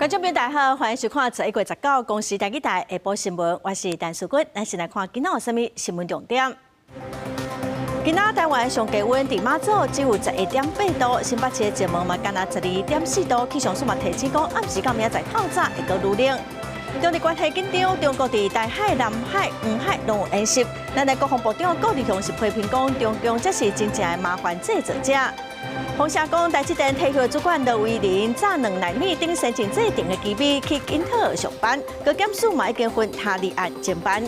观众朋友大家好，欢迎收看11月19公视台记台下晡新闻，我是陈淑君，咱先来看今仔有啥物新闻重点。今仔台湾上低温伫马祖只有11.8度，新北市的节门嘛干那12.4度，气象署嘛提醒讲暗时到明仔载透早会阁愈冷。中日关系紧张，中国伫台海、南海、黄海拢有演习。咱的国防部长顾立雄是批评讲，中共这是真正的麻烦制造者。风声讲，台积电退休主管罗威林早2奈米顶申请制定的机密去英特尔上班，高检署嘛已经分他立案侦办。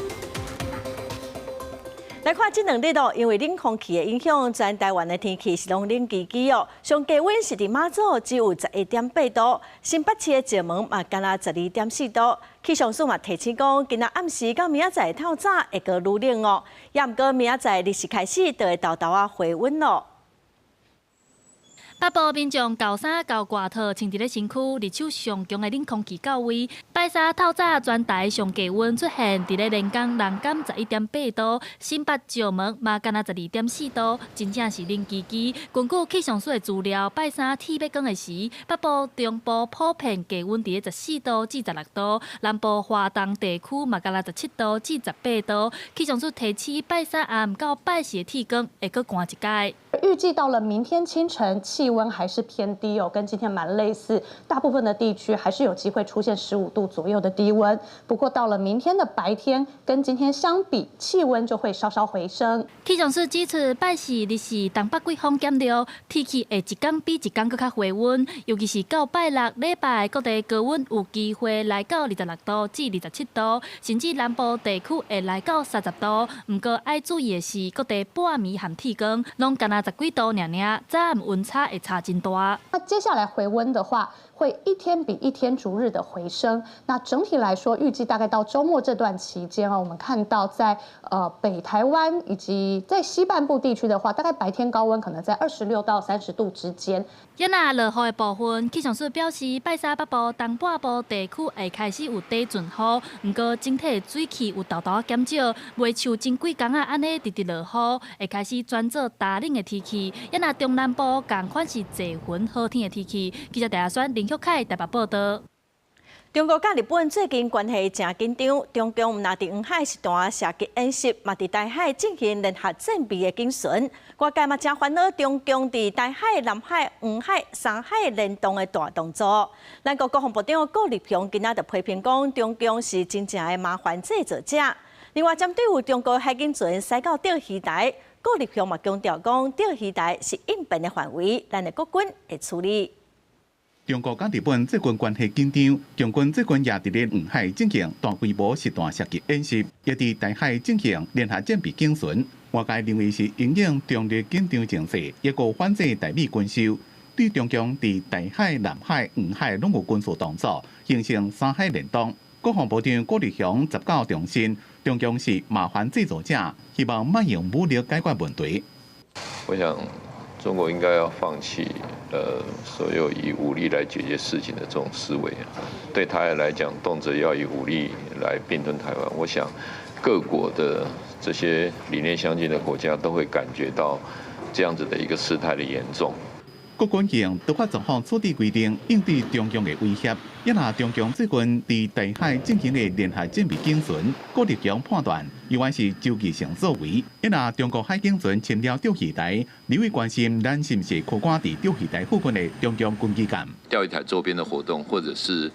来看这2日咯，因为冷空气的影响，全台湾的天气是拢冷叽叽哦。上低温是伫马祖只有11.8度，新北市的石门嘛干那12.4度。气象署嘛提醒讲，今仔暗时到明仔载透早会阁愈冷哦，也毋过明仔载日时开始就会豆豆啊回温咯。北部民众厚衫、厚外套穿伫咧身躯，日手上强的冷空气到位。拜三透早，全台上低温出现伫咧连江南港11.8度，新北石门嘛干那12.4度，真正是冷叽叽。根据气象署的资料，拜三天要光的时，北部、中部普遍低温伫咧14度至16度，南部华东地区嘛干那17度至18度。气象署提醒，拜三暗到拜四的天光会阁寒一阶。预计到了明天清晨，气温还是偏低哦，跟今天蛮类似。大部分的地区还是有机会出现15度左右的低温。不过到了明天的白天，跟今天相比，气温就会稍稍回升。气象署指出，拜四日是东北季风减弱，天气会一天比一天更较回温。尤其是到拜六礼拜，各地高温有机会来到26度至27度，甚至南部地区会来到30度。不过要注意的是，各地半暝和天光拢干那10几度尔尔，早晚温差会差真大。那接下来回温的话，会一天比一天逐日的回升。那整体来说，预计大概到周末这段期间啊，我们看到在北台湾以及在西半部地区的话，大概白天高温可能在26到30度之间。今仔落雨的部分，气象署表示，拜三北部、东半部地区会开始有短阵雨，不过整体水汽有豆豆减少，袂像前几天安尼直直落雨，会开始转做大冷的天气。今仔中南部同款是侪云好天的天气。记者台选林旭凯台北报道。中国甲日本最近关系真紧张，中共毋但伫黄海实弹射击演习，嘛伫台海进行联合战备的警巡。外界嘛真烦恼，中共伫台海、南海、黄海、三海联动的大动作。咱国国防部长顾立雄今仔就批评讲，中共是真正的麻烦制造者。另外，针对有中国海警船驶到钓鱼台，顾立雄嘛强调讲，钓鱼台是应变的范围，咱的国军会处理。中国甲日本这军关系紧张，中军这军也伫咧黄海进行大规模实弹射击演习，也伫台海进行联合战备警巡。外界认为是因应中日紧张情势，一个反制台美军售，对中共伫台海、南海、黄海拢有军事动作，形成三海联动。国防部长顾立雄19重申，中共是麻烦制造者，希望莫用武力解决问题。我想，中国应该要放弃所有以武力来解决事情的这种思维。对台海来讲，动辄要以武力来并吞台湾，我想各国的这些理念相近的国家都会感觉到这样子的一个事态的严重。国军用突发状况处置规定应对中共的威胁，也拿中共最近伫台海进行的联合战备警巡，顾立雄判断有关是周期性作为。也拿中国海警船侵了钓鱼台，你会关心咱是不是扩关伫钓鱼台附近的中共军机舰？钓鱼台周边的活动，或者是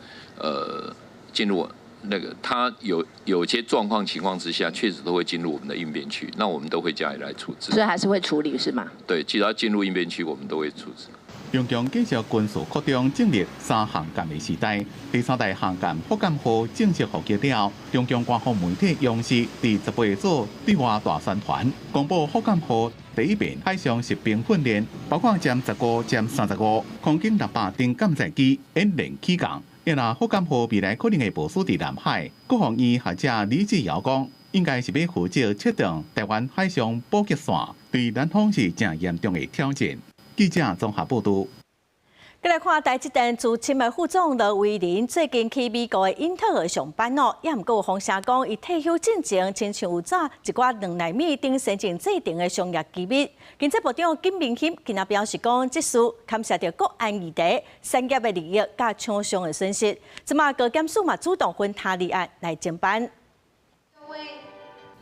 进入那个它有些状况情况之下，确实都会进入我们的应变区，那我们都会加以来处置。所以还是会处理是吗？对，只要进入应变区，我们都会处置。中共继续军事扩张建立3航舰的时代，第3代航舰福建号正式复建了。中共官方媒体央视第18日做对外大宣传，公布福建号第一遍海上实兵训练，包括歼15、歼35、空警600等舰载机演练起降。也拿福建号未来可能会部署伫南海，国防院学者李志尧讲，应该是要负责确定台湾海上补给线，对南方是正严重的挑战。记者综合报道。再来看台积电资深的副总罗威林，最近去美国的英特尔上班哦，也毋过有风声讲伊退休进前，亲像有早一寡2奈米顶先进制定的商业机密。经济部长金明兴今仔表示讲，这事牵涉到国安议题、产业的利益甲厂商的损失。即马高检署嘛主动分他立案来侦办。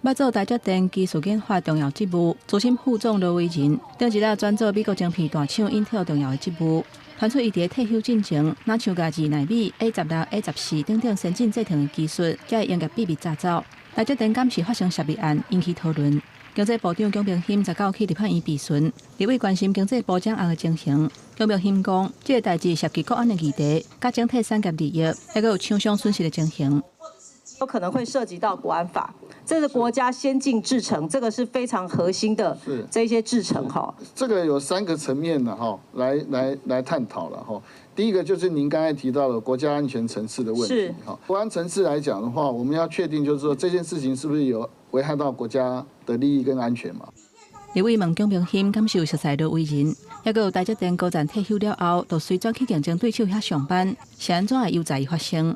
要做台积电技术研发重要职务，资深副总罗威仁，顶一日转做美国晶片大厂英特尔重要的职务。传出伊伫退休进前，若像家2奈米、A16、A14等先进制定的技术，才会用业秘密炸走。台积电敢是发生涉密案，引起讨论。经济部长姜平兴19去立法院质询，立委关心经济部长案的情形。姜平兴讲，这个代志涉及国安的议题，甲整体产业利益，还有厂商损失的情形。有可能会涉及到国安法，这是国家先进制程，这个是非常核心的这些制程哈。这个有3个层面的哈，来探讨了哈。第一个就是您刚才提到的国家安全层次的问题哈。国安层次来讲的话，我们要确定就是说这件事情是不是有危害到国家的利益跟安全嘛？立委问姜平兴敢是有熟悉罗威仁，还有台积电高层退休了后，就随转去竞争对手遐上班，是安怎会有在发生？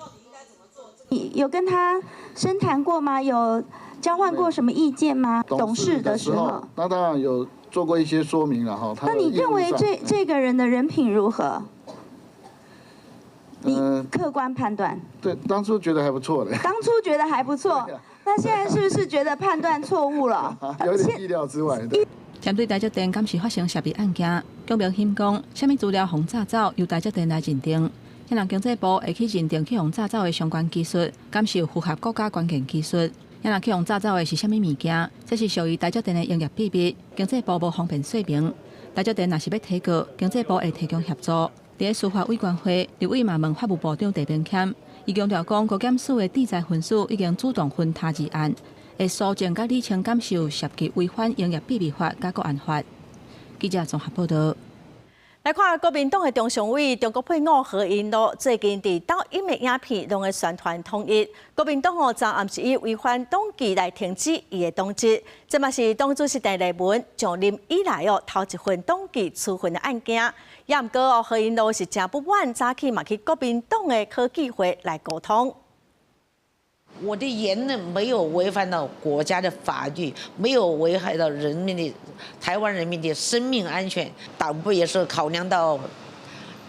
有跟他深谈过吗？有交换过什么意见吗？董事的时候，那当然有做过一些说明了哈。那你认为这个人的人品如何？你客观判断。对，当初觉得还不错的。当初觉得还不错，那现在是不是觉得判断错误了？有点意料之外。针对台积电敢是发生涉密案件，姜平兴讲，什么资料互炸走，由台积电来认定。现人经济部会去认定去互炸走的相关技术，敢是有符合国家关键技术。现人去互炸走的是啥物物件？这是属于台积电的营业秘密，经济部无方便说明。台积电若是要提告，经济部会提供协助。伫司法委员会，立委嘛问法务部长陈炳谦，伊强调讲，高检署的制裁分署已经主动分他立案，会搜证甲理清敢是有涉及违反营业秘密法甲国安法。记者综合报道。来看国民党的中常委中国配偶何应罗最近伫抖音的影片拢会宣传统一，国民党昨暗是以违反党纪来停止伊的党籍，这嘛是党主席陈立文上任以来头一份党纪处分的案件。也毋过何应罗是真不满，早起嘛去国民党的科技会来沟通。我的言论没有违反到国家的法律，没有危害到台湾人民的生命安全。党部也是考量到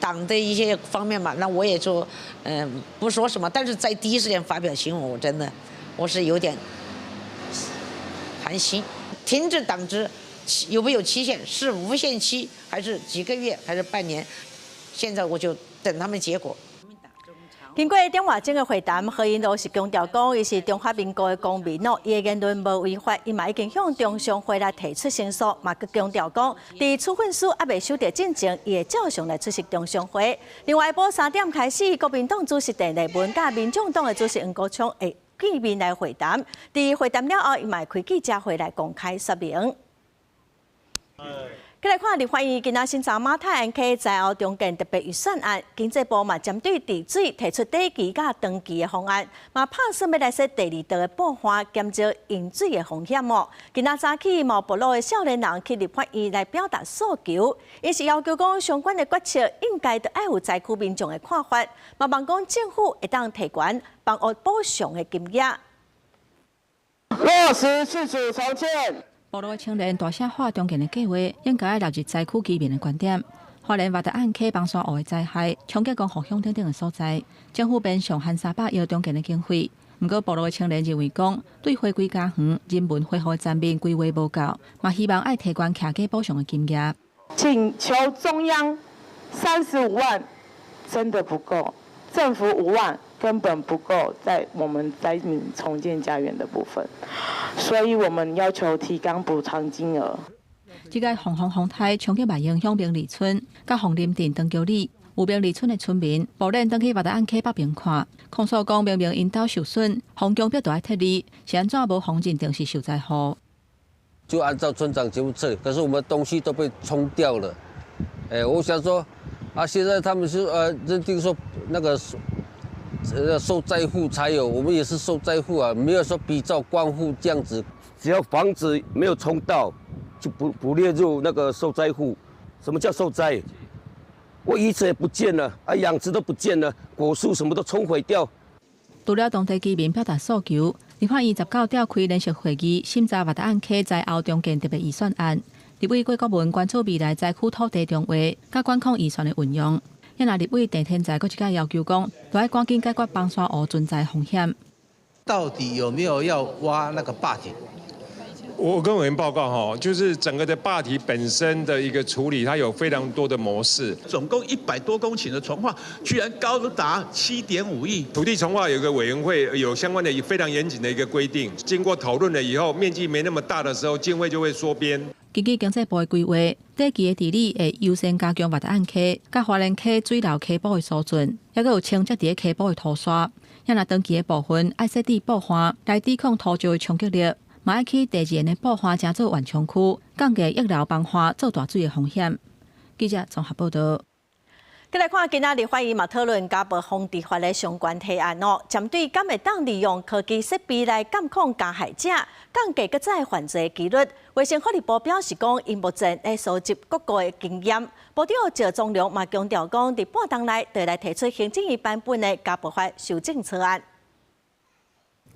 党的一些方面嘛，那我也说，不说什么。但是在第一时间发表新闻，我是有点寒心。停止党职有没有期限？是无限期，还是几个月，还是半年？现在我就等他们结果。经过电话整个会谈，何应罗是强调讲，伊是中华民国的公民伊的言论无违法，伊嘛已经向中常会来提出申诉，嘛佮强调讲，伫处分书还未收到进前，伊会照常来出席中常会。另外，下晡3点开始，国民党主席陈立文甲民众党的主席黄国昌会见面来会谈。伫会谈了后，伊嘛会开记者会来公开说明。再来看立法院今仔审查马太案起在后中建特别预算案，经济部嘛针对治水提出第一期甲长期的方案，嘛拍算要来说第2道的补花，减少淹水的风险哦。今仔早起，毛部落的少年人去立法院来表达诉求，伊是要求讲相关的决策应该都爱有灾区民众的看法，嘛望讲政府会当提悬帮我补偿的金额。落实自主重建。部落的青年大声喊中建的计划，应该纳入灾区居民的观点。花莲挖得暗起崩山湖的灾害，冲击讲互乡等等的所在，政府变上限300亿中建的经费。不过，部落的青年认为讲，对回归家园、人文恢复的层面规划无够，嘛希望爱提悬客家补偿的金额。请求中央35万真的不够，政府5万根本不够在我们灾民重建家园的部分，所以我们要求提高补偿金额。这个洪台冲击嘛影响平里村、甲洪林镇长桥里，有平里村的村民报连登去挖得暗起北边看，控诉讲明明因兜受损，洪强必都爱撤离，是安怎无防认定是受灾户？就按照村长节目撤，可是我们东西都被冲掉了。我想说，现在他们是认定说那个受灾户才有，我们也是受灾户啊，没有说比照官户这样子。只要房子没有冲到，就不列入那个受灾户。什么叫受灾？我鱼池也不见了，养殖都不见了，果树什么都冲毁掉。除了当地居民表达诉求，立法院29召开联席会议，审查万达案溪在后中建特别预算案。立委郭国文关注未来灾区土地中划甲管控预算的运用。因那立委陈天才搁一届要求讲，都要赶紧解决崩山湖存在风险。到底有没有要挖那个坝体？我跟委员报告哈，就是整个的坝体本身的一个处理，它有非常多的模式。总共100多公顷的重划，居然高达7.5亿。土地重划有个委员会，有相关的非常严谨的一个规定。经过讨论了以后，面积没那么大的时候，经费就会缩编。根据经济部的规划，第期的治理会优先加强万达案溪、甲花莲溪水流溪补的疏浚，还佫有清洁伫溪补的涂刷。因那长期的部分爱设置布花来抵抗土石的冲击力。嘛爱去第2的布花加做缓冲区，降低溢流崩花做大水的风险。记者综合报道。再来看今仔日法院嘛讨论家暴防治法的相关提案哦，针对敢会当利用科技设备来监控加害者，降低搁再犯罪几率。卫生福利部表示讲，因目前会收集各国的经验。部长赵宗良嘛强调讲，伫半当内就来提出行政院版本的家暴法修正草案。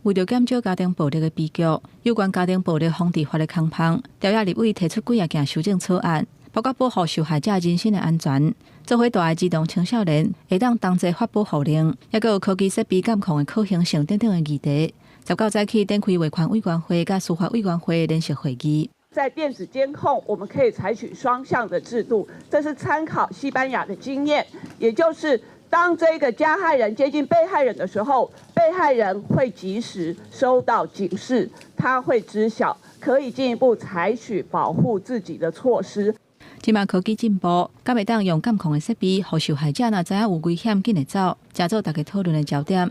为了减少家庭暴力的悲剧，有关家庭暴力防治法的工方，调查立委提出几件修正草案，包括保护受害者人身的安全，做伙大爱児童青少年会当同齐发保护令，也有科技设备监控的可行性等等的议题。19早起展开维权委员会甲司法委员会的联席会议。在电子监控，我们可以采取双向的制度，这是参考西班牙的经验，也就是当这个加害人接近被害人的时候，被害人会及时收到警示，他会知晓，可以进一步采取保护自己的措施。即马科技进步，敢会当用监控的设备，互受害者若知影有危险，紧会走，加做大家讨论的焦点。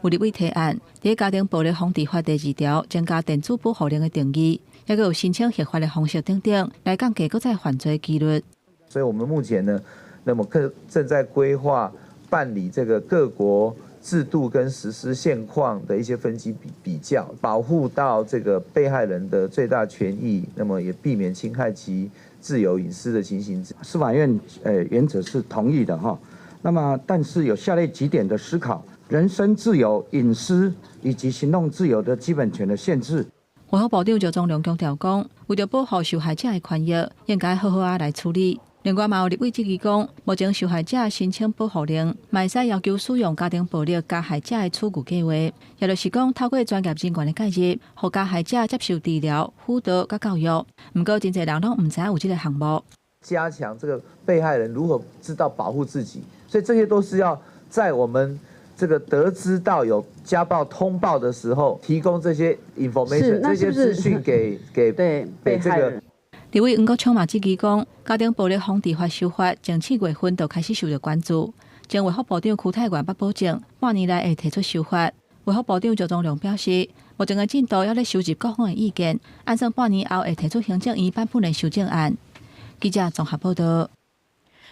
有立委提案，伫家庭暴力防治法第2条增加电子保护令的定义，也有申请合法的方式等等，来降低搁再犯罪几率。所以我们目前呢，那么正在规划办理这个各国制度跟实施现况的一些分析比较，保护到这个被害人的最大权益，那么也避免侵害其自由隐私的情形。司法院原则是同意的哈，那么但是有下列几点的思考：人身自由、隐私以及行动自由的基本权的限制。卫福部长赵宗良强调讲，为了保护受害者的权益，应该好好来处理。另外，嘛有立委质疑讲，目前受害者申请保护令，嘛会使要求使用家庭暴力加害者的处遇计划，也就是讲，透过专业人员的介入，互加害者接受治疗、辅导甲教育。不过，真侪人拢唔知影有这个项目。加强这个被害人如何知道保护自己，所以这些都是要在我们这个得知到有家暴通报的时候，提供这些 information 这些资讯给被害人。立委黄国昌嘛质疑讲，家庭暴力防治法修法前4月份就开始受到关注。前卫福部长邱泰源捌保证，半年内会提出修法。卫福部长赵宗良表示，目前的进度还在收集各方的意见，按算半年后会提出行政院版本的修正案。记者综合报道。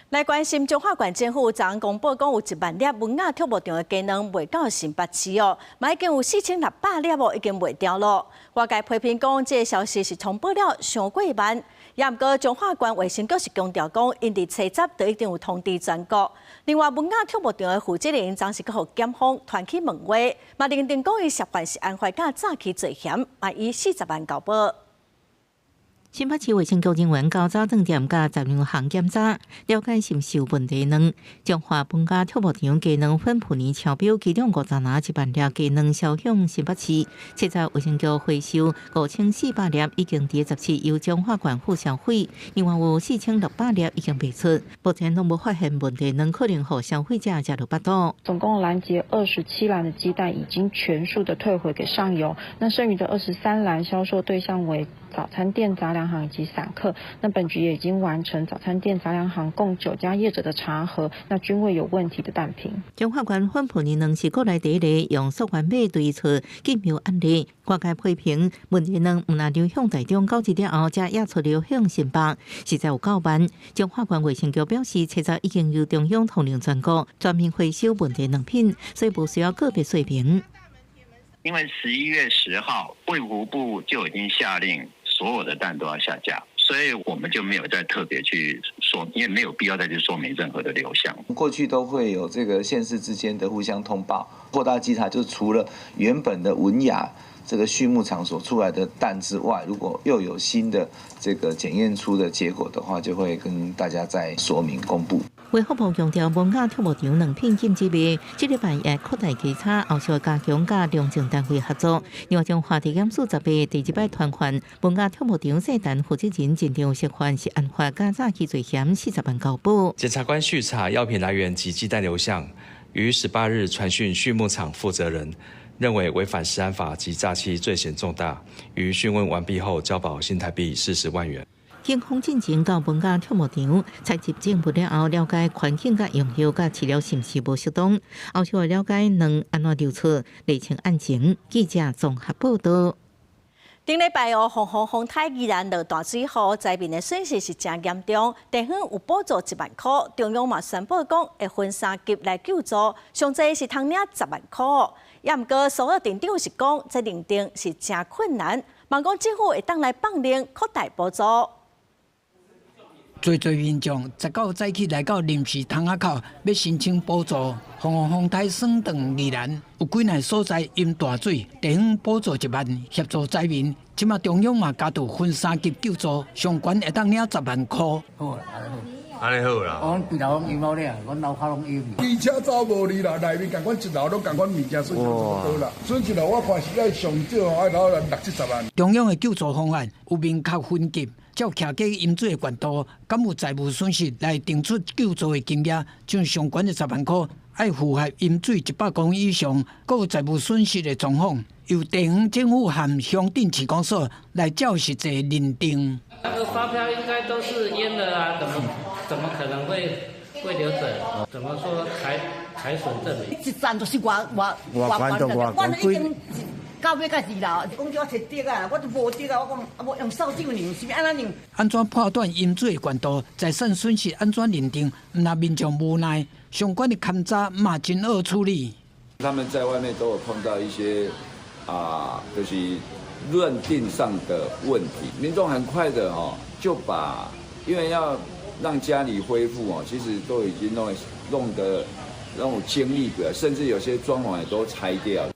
来关心中华县政府昨昏公布讲有1万粒文雅跳舞场的鸡卵卖到新北市哦，嘛已经有4600粒哦，已经卖掉了。外界批评讲，这个消息是通报了上过慢。也毋过中华县卫生局是强调讲，因伫初10就一定有通知全国。另外，文雅跳舞场的负责人暂时阁互检方传去问话，嘛认定讲伊涉犯是安排甲诈欺罪嫌，嘛以40万交保。新北市卫生局人员到早饭店甲杂粮行检查，了解是毋是有问题卵。中华文雅跳舞场鸡卵粉去年超标，其中50拿1万粒鸡卵销向新北市，现在卫生局回收5400粒，已经第17由中华县府销毁，另外有4600粒已经卖出，目前拢无发现问题卵，可能互消费者食到巴肚。总共拦截27篮的鸡蛋已经全数的退回给上游，那剩余的23篮销售对象为早餐店、杂粮行以及散客。那本局也已经完成早餐店、杂粮行共9家业者的查核，那均未有问题的蛋品。中华县粉皮卵是国内第一个用塑原米对出疫苗案例，外界批评问题卵唔能流向台中，9日后才也出流向新北，实在有够慢。中华县卫生局表示，初查已经由中央统领全国专门回收问题卵品，所以不需要个别说明。因为11月10号卫福部就已经下令所有的蛋都要下架，所以我们就没有再特别去说，因为没有必要再去说明任何的流向。过去都会有这个县市之间的互相通报，扩大稽查，就除了原本的文雅这个畜牧场所出来的蛋之外，如果又有新的这个检验出的结果的话，就会跟大家再说明公布。卫福部强调，文化畜牧场两品禁止卖，这礼拜也扩大稽查，后续加强甲两政单位合作，另外将话题检数10倍，第一摆传唤文化畜牧场社团负责人进场涉犯是案发加早期罪嫌40万交保。检察官续查药品来源及寄带流向，于18日传讯畜牧场负责人，认为违反食安法及诈欺罪嫌重大，于讯问完毕后交保新台币40万元。警方进前到文化畜牧场采集证物了后，了解环境甲用药甲饲料是毋是无适当，后续了解两安怎流出，厘清案情。记者综合报道。顶礼拜风台依然落大水后，灾民的损失是真严重。地方有补助1万块，中央嘛宣布讲会分3级来救助，上济是通领10万块。也毋过，所有镇长是讲，这认定是真困难，望讲政府会当来放量扩大补助。侪民众19早起来到临时塘仔口，要申请补助。风台省长宜兰有几内所在因大水，地方补助1万协助灾民。即马中央嘛加度分3级救助，上悬会当领10万块。好，安尼好啦。阮规楼拢淹了咧，阮楼骹拢淹。机车走无哩啦，内面共款一楼拢共款物件损失多啦。损失了我看是爱上少爱到60-70万。中央的救助方案有明确分级。照徛过淹水的悬度，敢有财务损失来定出救助的金额，像上悬的10万块，爱符合淹水100公分以上，各有财务损失的状况，由地方政府和乡镇市公所来照实际认定。那个发票应该都是淹了啊，怎么可能会留着？怎么说财损证明？一站就是我已到尾到2楼，讲叫我摕竹啊，我都无竹啊，我讲无用扫帚量，是安怎量？安怎判断淹水的悬度、财产损失安怎认定？那民众无奈，相关的勘查嘛真好处理。他们在外面都有碰到一些就是认定上的问题，民众很快的就把，因为要让家里恢复其实都已经弄得那种精力的，甚至有些装潢也都拆掉。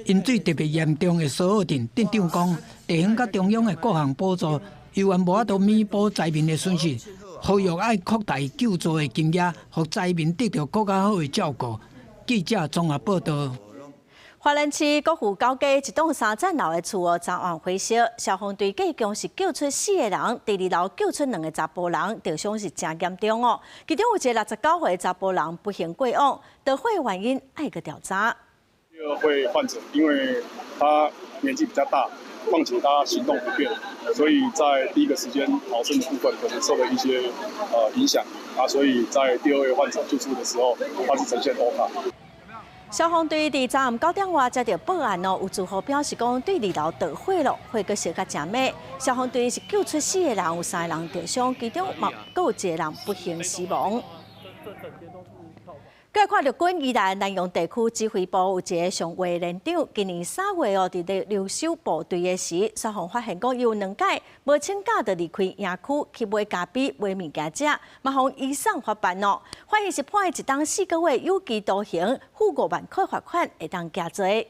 淹水特别严重的苏澳镇镇长讲，地方甲中央的各项补助，依然无法度弥补灾民的损失，呼吁爱扩大救助的金额，让灾民得到更加好的照顾。记者综合报道。花莲市国府高街一栋3层楼的厝遭案火烧，消防队计共是救出4个人，第2楼救出2个查甫人，受伤是真严重哦。其中有一个69岁的查甫人不幸过往，得火原因爱个调查。2位患者，因为他年纪比较大，况且他行动不便，所以在第一个时间逃生的部分可能受了一些影响所以在第2位患者救出的时候，他是呈现崩塌。消防队伫昨暗9点外接到报案有住户表示讲对2楼着火了，火个烧甲真猛。消防队是救出4个人，有3个人受伤，其中各有1个人不幸死亡。再看到军宜兰南阳地区指挥部有一个上尉连长，今年3月伫留守部队的时，消防发现讲有2届无请假就离开营区去买咖啡、买物件食，嘛互移送法办哦。法院是判伊1当4个月有期徒刑，付5万块罚款，会当加罪。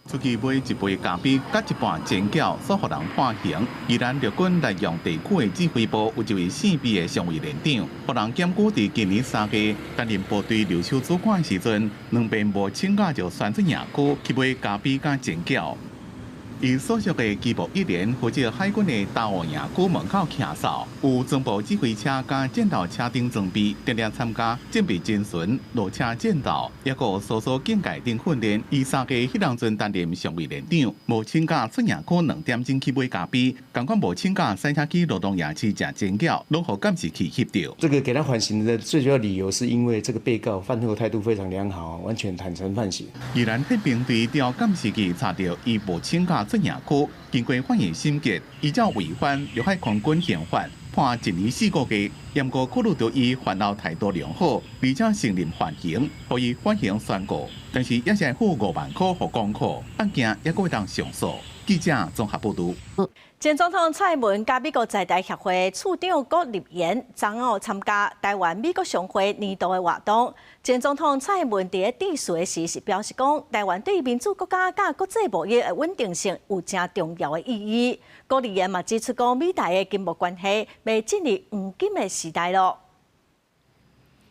出去买一杯咖啡，甲一盘煎饺，所予人判刑。宜兰陆军南阳地区的指挥部有一位姓毕的上尉连长，被人检举伫今年3月担任部队留守主管时阵，2遍无请假就选择营区去买咖啡甲煎饺。伊所属的机步1连负责海军的大湖营区门口徛哨，有装步指挥车甲战斗车顶装备，定定参加战备侦巡、路车战斗，也有搜索警戒等训练。伊3月迄当阵担任上尉连长，无请假出营区2点钟去买咖啡，同款无请假赛车去劳动夜市食煎饺，拢互监视器翕到。这个给他缓刑的最主要理由是因为这个被告犯后态度非常良好，完全坦诚犯行。宜兰宪兵队调监视器查到伊无请假出营区，经过法院审结，依照违反《陆海空军宪法》，判1年4个月。严过考虑到伊犯后态度良好，而且承认犯刑，所以缓刑宣告。但是也是付5万块予公库，案件也会当上诉。记者综合报道。前总统蔡英文甲美国在台协会处长郭立言昨午参加台湾美国商会年度的活动。前总统蔡英文伫致辞时是表示讲，台湾对民主国家甲国际贸易的稳定性有正重要的意义。郭立言嘛指出讲，美台的经贸关系未进入黄金的时代咯。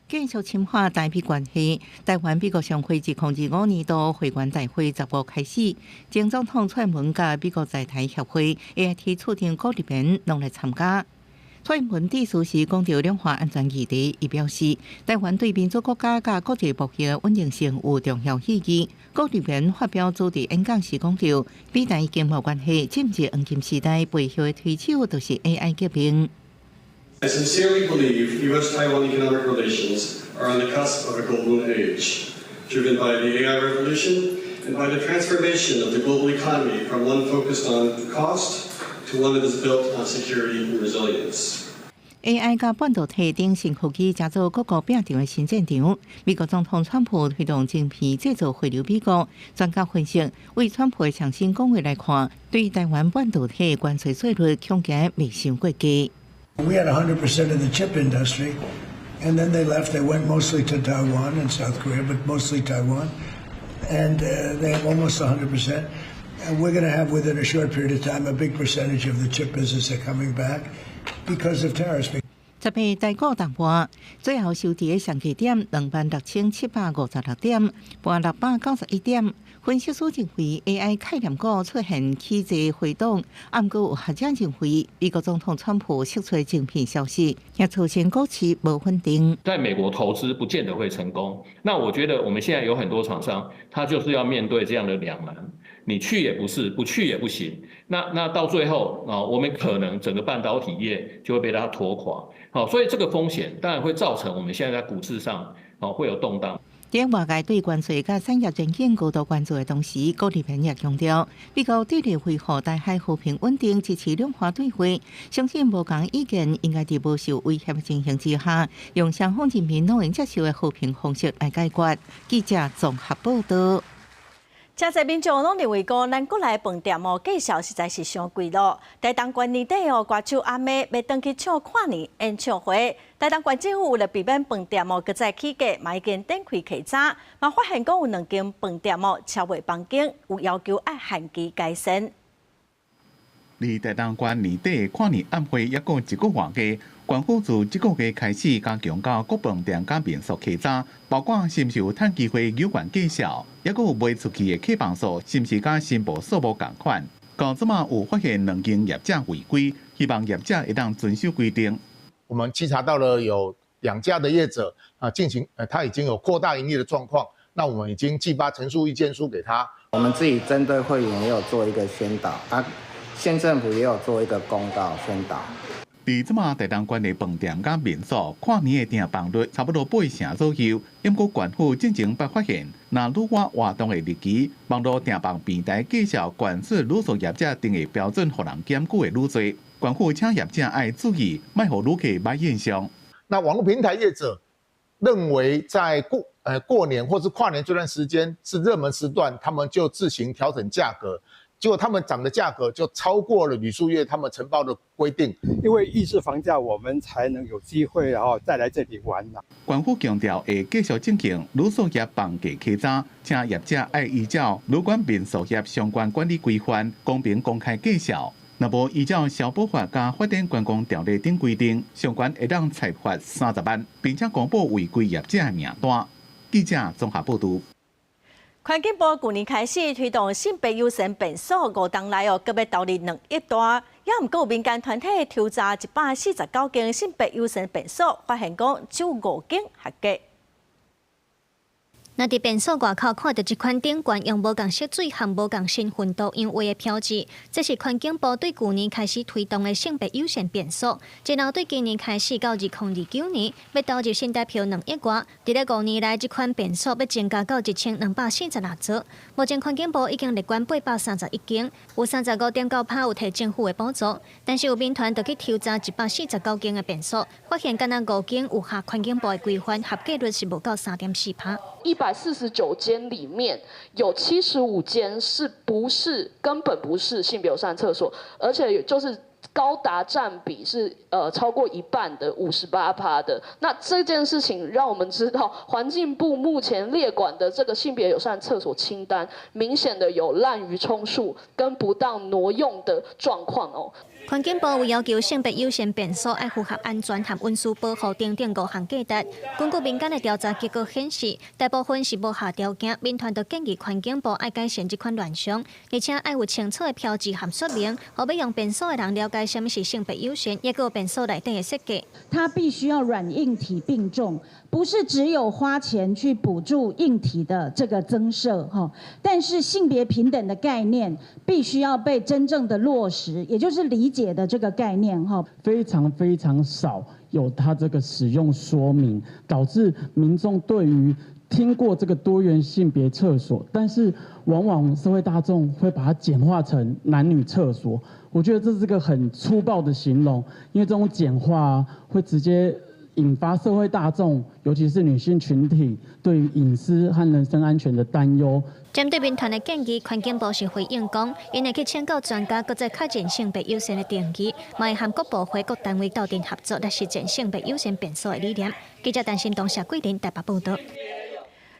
继续深化台美关系，台湾美国商会自2025年度会员大会10号开始，前总统蔡英文甲美国在台协会 AIT 处长郭立言拢来参加。蔡英文致辞时讲到两岸安全议题，伊表示，台湾对民主国家甲国际贸易稳定性有重要意义。郭立言发表主题演讲时讲到，美台经贸关系进入黄金时代，背后的推手就是 AI 革命。I sincerely believe U.S.-Taiwan economic relations are on the cusp of a golden age, driven by the AI revolution and by the transformation of the global economy from one focused on cost to one that is built on security and resilience. AI 甲半导体等新科技加做各国并场的新战场。美国总统川普推动晶片制造回流美国，专家分析，为川普的强新讲话来看，对台湾半导体的关税税率恐惊未伤过低。We had 100% of the chip industry, and then they left. They went mostly to Taiwan and South Korea, but mostly Taiwan, and they have almost 100%. And we're going to have, within a short period of time, a big percentage of the chip business are coming back because of tariffs. 10倍台股淡薄，最后收跌上低点26756点，盘691点。分析师认为 ，AI 概念股出现起势回动，暗过有学者认为，美国总统川普释出晶片消息，也造成股市无稳定。在美国投资不见得会成功，那我觉得我们现在有很多厂商，他就是要面对这样的两难，你去也不是，不去也不行。那到最后啊，我们可能整个半导体业就会被它拖垮。好，所以这个风险当然会造成我们现在在股市上会有动荡。在外界对关税甲产业前景高度关注的同时，郭立言也强调，美国致力维护台海和平稳定，支持两岸对话，相信无共意见应该在无受威胁的情形之下，用双方人民拢能接受的和平方式来解决。记者综合报道。真侪民众拢认为讲，咱国内饭店价销实在是伤贵咯。台东县年底歌手阿妹要登去唱跨年演唱会，台东县政府为了避免饭店搁再起价，嘛已经展开稽查，嘛发现讲有2间饭店超未绑景，有要求要限期改善。离台东县年底跨年晚会还过1个月假。县府自这个月开始加强到各饭店甲民宿稽查，包括是毋是有趁机会有关介绍，还有卖出去的客房数是毋是甲申报数目同款。到即马有发现2间业者违规，希望业者会当遵守规定。我们稽查到了有2家的业者他已经有扩大营业的状况，那我们已经寄发陈述意见书给他。我们自己针对会员也有做一个宣导，县政府也有做一个公告宣导。伫即马台东县的饭店甲民宿跨年的订房率差不多8成左右，因过县府进前捌发现，若愈晚活动的日期，网络订房平台介绍县市旅宿业者定的标准，互人检举的愈多。县府请业者要注意，莫互旅客买印象。那网络平台业者认为在过年或是跨年这段时间是热门时段，他们就自行调整价格。结果他们涨的价格就超过了旅宿业他们承包的规定，因为抑制房价，我们才能有机会再来这里玩啦。县府强调会继续进行旅宿业房价稽查，请业者要依照旅馆民宿业相关管理规范，公平公开介绍。若无依照消保法甲发展观光条例等规定，相关会当裁罚30万，并且公布违规业者的名单。记者综合报道。环境部去年开始推动性别友善便所，5年来搁要投入2亿多，也毋过有民间团体调查149间性别友善便所，发现讲只有5间合格。那伫便所外口看到一款顶管用无共色水和无共身份导引画的标志，这是环境部对去年开始推动的性别友善便所，然后对今年开始到2029年要投入新台币2亿外。伫咧5年来，这款便所要增加到1246座。目前环境部已经列管831间，有35.9%有摕政府的补助，但是有民团就去调查149间的便所，发现敢若5间有合环境部的规范，合格率是无到3.4%。349间里面有75间根本不是性别友善厕所，而且就是高达占比是超过一半的58%的。那这件事情让我们知道，环境部目前列管的这个性别友善厕所清单，明显的有滥竽充数跟不当挪用的状况哦。环境部为要求性别优先便所要符合安全和温书保护等5项价值。根据民间的调查结果显示，大部分是无下条件，民团就建议环境部要改善这款乱象，而且要有清楚的标志和说明，好要用便所的人了解什么是性别优先，也有便所内底的设计。它必须要软硬体并重，不是只有花钱去补助硬体的这个增设哈，但是性别平等的概念必须要被真正的落实，也就是理解的这个概念哈，非常少有它这个使用说明，导致民众对于听过这个多元性别厕所，但是往往社会大众会把它简化成男女厕所。我觉得这是个很粗暴的形容，因为这种简化会直接引发社会大众，尤其是女性群体对于隐私和人身安全的担忧。针对民团的建议，环境部是回应讲，因会去请教专家，搁再确认性别优先的定义，嘛会和各部会各单位斗阵合作，来实践性别优先便所的理念。记者陈新东、谢桂林台北报道。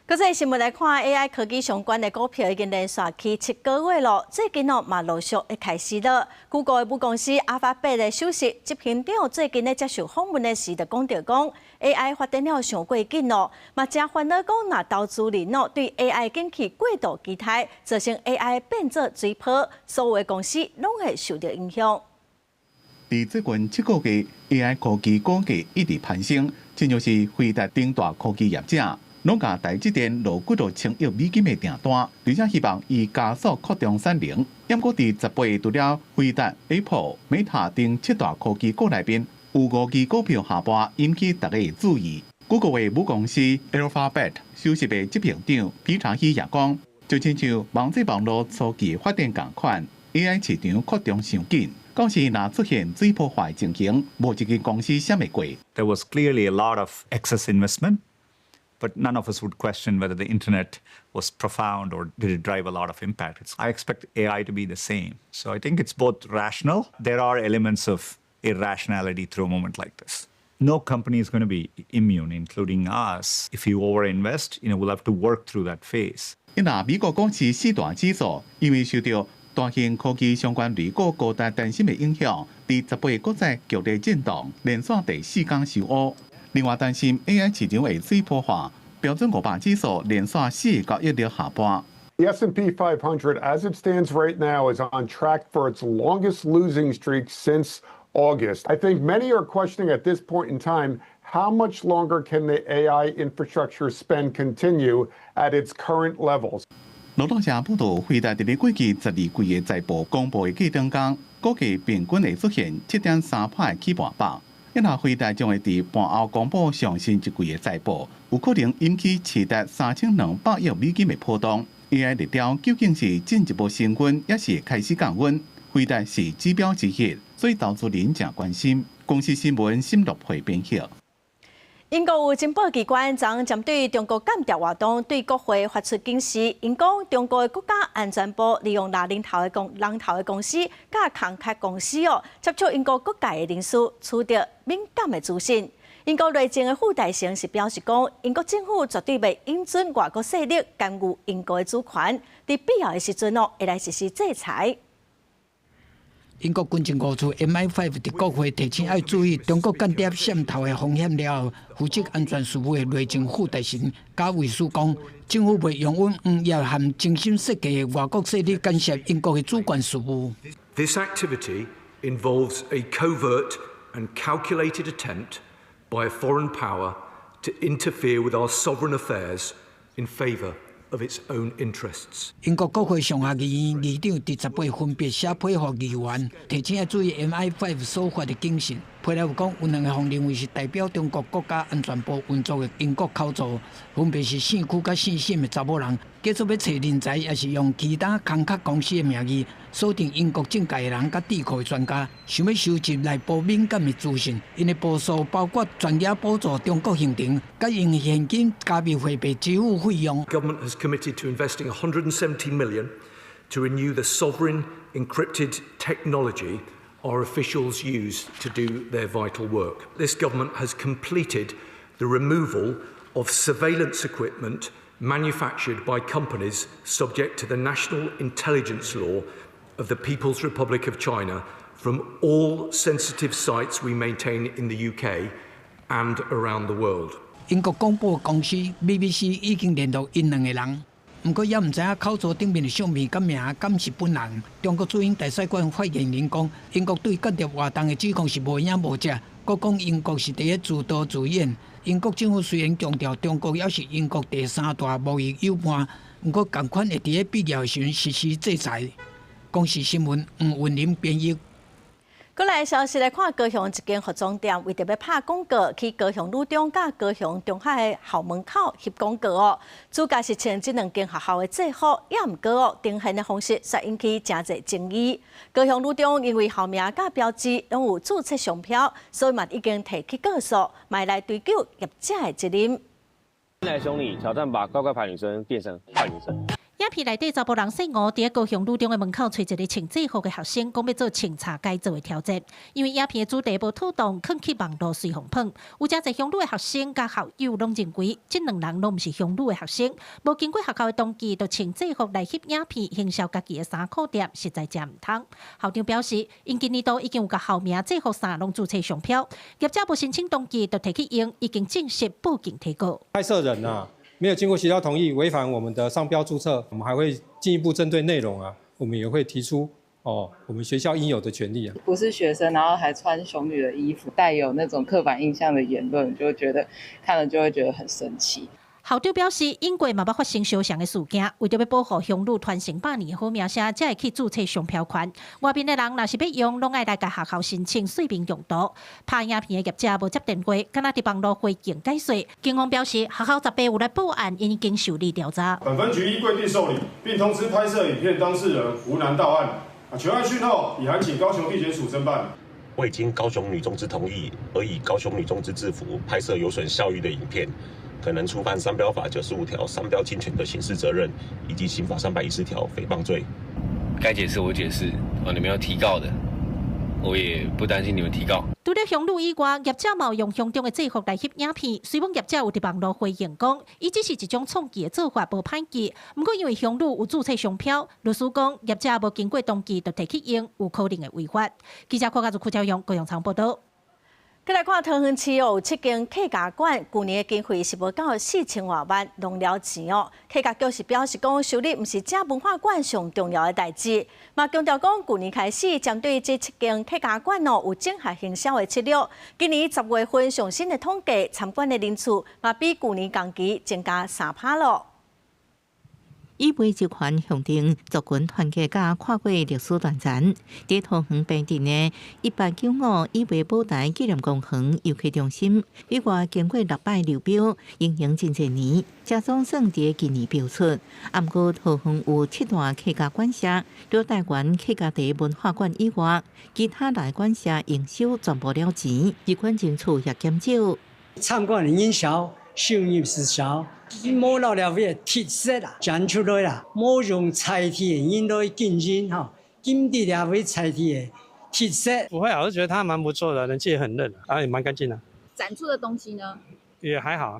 搁再新闻来看 ，AI 科技相关的股票已经连续去7个月了，最近嘛陆续会开始了。Google 的母公司Alphabet的首席执行长最近咧接受访问的时，就讲AI 发展了上过紧咯，嘛真烦恼讲若投资人对 AI 景气过度期待，造成 AI 变做水泡，所有的公司拢会受到影响。伫最近7个月 ，AI 科技股价一直攀升，真就是辉达等大科技业者。拢甲台积电落几多千亿美金的订单，而且希望以加速扩张产能。不过，伫10月除了辉达、Apple、Meta 等7大科技股内面，有5支股票下跌，引起大家的注意。Google 的母公司 Alphabet 首席的执行长皮查希也讲，就亲像网际网络初期发展同款 ，AI 市场扩张上紧，到时若出现水泡化情形，无一间公司闪袂过。 There was clearly a lot of excess investment. But none of us would question whether the internet was profound or did it drive a lot of impact. I expect AI to be the same. So I think it's both rational. There are elements of irrationality through a moment like this. No company is going to be immune, including us. If you overinvest, we'll have to work through that phase. 因那美国股市4大指数因为受到大型科技相关类股高度担心的影响，伫10月国债剧烈震动，连续第4天收乌。另外担心 AI 市场会水泡化，标准500指数连续4个月的下跌。The S&P 500, as it stands right now, is on track for its longest losing streak since August. I think many are questioning at this point in time, how much longer can the AI infrastructure spend continue at its current levels? 劳动社报道，辉达伫咧过去12季的财报公布的季中间，估计平均会出现7.3%的起盘百。因那辉达将会伫盘后公布上新一季的财报，有可能引起期达3200亿美金的波动。AI 日调究竟是进一步升温，也是开始降温？辉达是指标之一，所以投资人正关心。公司新闻深入会编辑。英国有情报机关昨针对中国间谍活动对国会发出警示，因讲中国的国家安全部利用龙头的公司、甲空壳公司接触英国各界的人士，取得敏感的资讯。英国内政的副大臣是表示讲，英国政府绝对袂允准外国势力干预英国的主权，在必要的时阵会来实施制裁。英国军情五处 MI5 伫国会提醒要注意中国间谍渗透的风险了后，负责安全事务的内政副大臣贾维斯讲，政府袂容允也含精心设计的外国势力干涉英国的主权事务。This activity involves a covert and calculated attempt by a foreign power to interfere with our sovereign affairs in favour of its own interests. 英国国会上下议院议长伫10月分别写批予议员，提醒要注意 MI5 所发的警讯，批来有讲，有2个方认为是代表中国国家安全部运作的英国考察，分别是姓区甲姓沈的查某人，继续要找人才，也是用其他空壳公司的名义锁定英国政界的人甲智库的专家，想要收集内部敏感的资讯。因的部署包括专业补助中国行程，甲用现金加密货币支付费用。Government has committed to investing 170 million to renew the sovereign encrypted technology our officials use to do their vital work. This government has completed the removal of surveillance equipment manufactured by companies subject to the national intelligence law of the People's Republic of China from all sensitive sites we maintain in the UK and around the world. 英国广播公司 BBC 已经联络因2个人。不过也唔知影口罩顶面的相片甲名敢是本人。中国驻英大使馆发言人讲，英国对间谍活动的指控是无影无迹，佮讲英国是第一自导自演。英国政府虽然强调中国也是英国第3大贸易伙伴，不过同款会伫必要时实施制裁。公视新闻吴云林编译。过来消息来看，高雄一间服装店为着要拍广告，去高雄女中甲高雄中海的校门口翕广告哦。主角是穿这2间学校的制服，也毋过哦，呈现的方式却引起真侪争议。高雄女中因为校名甲标志拢有注册商标，所以嘛已经提起告诉，买来追究业者的责任。来兄弟挑战把乖乖牌女生变成坏女生。影片内底查甫人姓吴，伫高雄女中的门口找一个穿制服的学生，讲要做清查该做的挑战。因为影片的主题无妥当，放去网络随风喷。有真侪乡女的学生甲校友拢认为，这2人拢毋是乡女的学生，无经过学校的同意，就穿制服来翕影片，行销家己的衫裤店，实在真毋通。校长表示，因今年度已经有甲校名、制服衫拢注册商标，业者无申请同意就提起用，已经正式报警提告。拍摄人没有经过学校同意，违反我们的商标注册，我们还会进一步针对内容我们也会提出我们学校应有的权利不是学生，然后还穿雄女的衣服，带有那种刻板印象的言论，就觉得看了就会觉得很生气。校长表示，英国嘛捌发生相像的事件，为着要保护乡女传承百年的好名声，才会去注册商标权。外边的人若是要用，拢爱来甲学校申请随便用途。拍影片的业者无接电话，敢若伫网络回应解说。警方表示，学校10班有来报案，因已经受理调查。本分局依规定受理，并通知拍摄影片当事人无难到案。全案讯后，已函请高雄地检署侦办。未经高雄女中之同意，而以高雄女中之制服拍摄有损校誉的影片，可能触犯商标法95条商标侵权的刑事责任，以及刑法310条诽谤罪。该解释我解释，你们要提告的，我也不担心你们提告。除了乡女以外，业者嘛用乡中的制服来翕影片。虽然业者有伫网络回应讲，伊只是一种创意的做法，无歹记。不过因为乡女有注册商标，律师讲业者无经过同意就提起用，有可能的违法。记者柯家库朝阳高雄场报道。再来看桃园市有7间客家馆，去年的经费是无到4000多万，弄了钱哦。客家局是表示讲，修理毋是正文化馆上重要的代志。嘛强调讲，去年开始针对这7间客家馆哦，有整合行销的策略。今年10月份上新的统计，参观的人次嘛比去年同期增加3%咯。以为集团向定族群团结甲跨过历史断层，伫桃园平镇的1895以为宝台纪念公园游客中心，以外经过6摆流标，营真侪年，才总算伫今年标出。毋过桃园有7大客家馆舍，除台湾客家第一文化馆以外，其他大馆舍营收全部了钱，集馆进出也减少。参观的营销收入是少。冇老了嘅特色啊，讲出来啦，冇用菜体的引来竞争哈，今地了为菜体的特色。不会啊，我是觉得它蛮不错的，人气也很热，也蛮干净的。展出的东西呢？也还好，